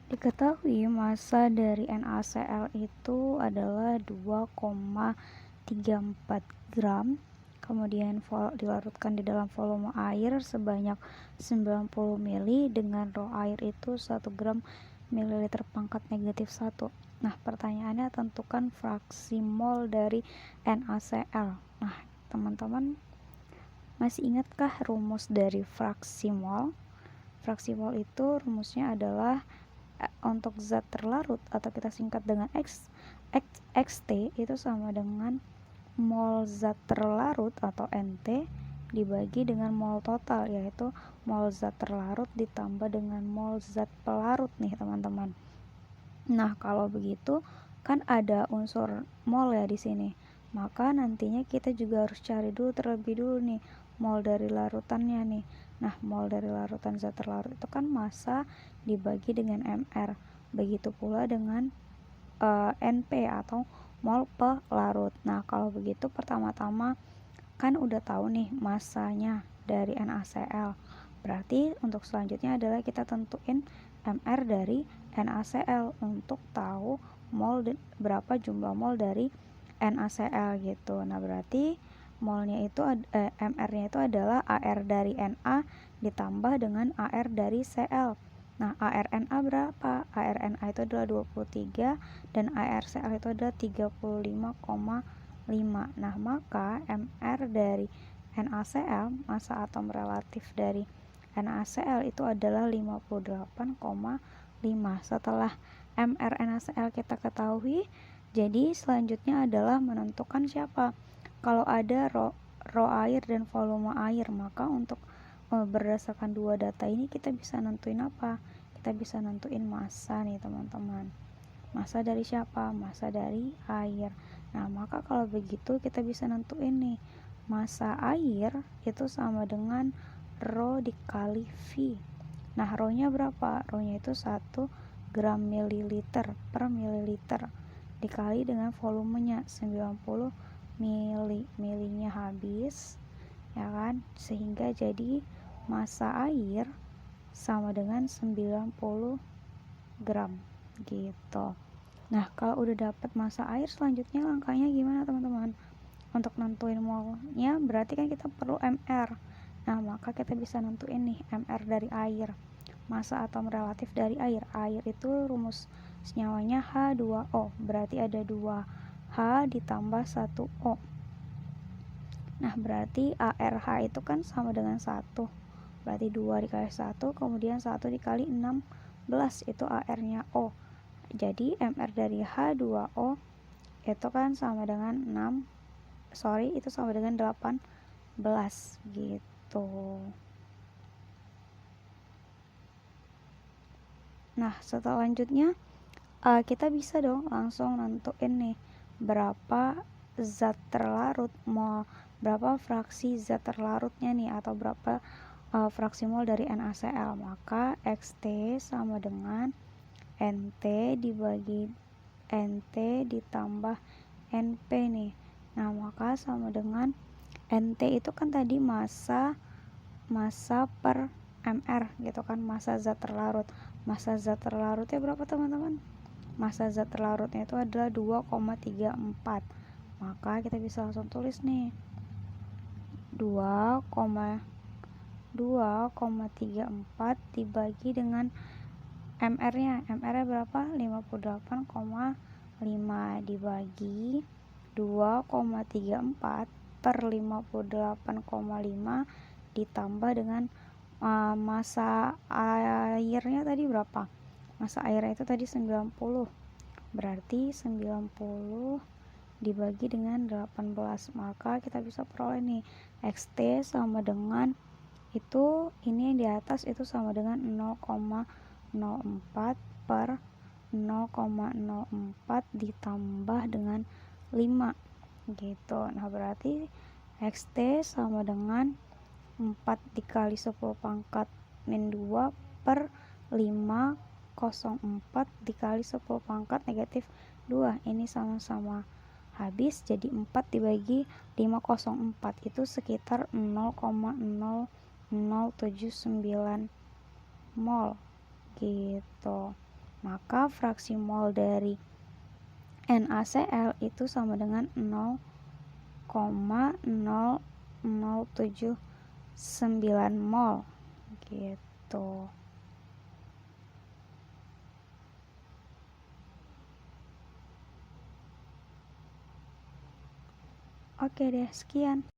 Diketahui massa dari NaCl itu adalah 2,34 gram, kemudian dilarutkan di dalam volume air sebanyak 90 ml dengan rho air itu 1 gram mililiter pangkat negatif 1. Nah, pertanyaannya tentukan fraksi mol dari NaCl. Nah, teman-teman masih ingatkah rumus dari fraksi mol? Fraksi mol itu rumusnya adalah untuk zat terlarut atau kita singkat dengan XT itu sama dengan mol zat terlarut atau NT dibagi dengan mol total, yaitu mol zat terlarut ditambah dengan mol zat pelarut nih teman-teman. Nah, kalau begitu kan ada unsur mol ya di sini. Maka nantinya kita juga harus cari dulu terlebih dulu nih mol dari larutannya nih. Nah, mol dari larutan zat terlarut itu kan massa dibagi dengan mR. Begitu pula dengan NP atau mol pelarut. Nah, kalau begitu pertama-tama kan udah tahu nih massanya dari NaCl. Berarti untuk selanjutnya adalah kita tentuin mR dari NaCl untuk tahu mol berapa jumlah mol dari NaCl gitu. Nah, berarti molnya itu mR-nya itu adalah AR dari Na ditambah dengan AR dari Cl. Nah, ARNA berapa? ARNA itu adalah 23 dan ARCl itu adalah 35,5. Nah, maka MR dari NaCl, massa atom relatif dari NaCl itu adalah 58,5. Setelah MR NaCl kita ketahui, jadi selanjutnya adalah menentukan siapa. Kalau ada rho air dan volume air, maka untuk berdasarkan dua data ini kita bisa nentuin apa? Kita bisa nentuin massa nih teman-teman. Massa dari siapa? Massa dari air. Nah, maka kalau begitu kita bisa nentuin nih, massa air itu sama dengan rho dikali V. Nah, rho-nya berapa? Rho-nya itu 1 gram mililiter per mililiter dikali dengan volumenya 90 mili. Milinya habis, ya kan? Sehingga jadi massa air sama dengan 90 gram gitu. Nah, kalau udah dapat massa air, selanjutnya langkahnya gimana teman-teman? Untuk nentuin molnya berarti kan kita perlu MR. Nah, maka kita bisa nentuin nih MR dari air, massa atom relatif dari air. Air itu rumus senyawanya H2O, berarti ada 2H ditambah 1O. Nah, berarti ARH itu kan sama dengan 1, berarti 2 dikali 1, kemudian 1 dikali 16, itu AR-nya O. Jadi MR dari H2O itu kan sama dengan 18 gitu. Nah, selanjutnya kita bisa dong langsung nentuin nih berapa zat terlarut, berapa fraksi zat terlarutnya nih, atau berapa fraksi mol dari NaCl. Maka XT sama dengan NT dibagi NT ditambah NP nih. Nah, maka sama dengan NT itu kan tadi massa per mR gitu kan, massa zat terlarut. Massa zat terlarutnya berapa teman-teman? Massa zat terlarutnya itu adalah 2,34. Maka kita bisa langsung tulis nih 2,34 dibagi dengan MR-nya. MR-nya berapa? 58,5 dibagi 2,34 per 58,5 ditambah dengan massa airnya tadi berapa? Massa airnya itu tadi 90. Berarti 90 dibagi dengan 18. Maka kita bisa peroleh nih XT sama dengan itu, ini yang di atas itu sama dengan 0,04 per 0,04 ditambah dengan 5 gitu. Nah, berarti XT sama dengan 4 dikali 10 pangkat min 2 per 504 dikali 10 pangkat negatif 2. Ini sama-sama habis, jadi 4 dibagi 504 itu sekitar 0,0079 mol gitu. maka fraksi mol dari NaCl itu sama dengan 0,0079 mol gitu. Oke deh, sekian.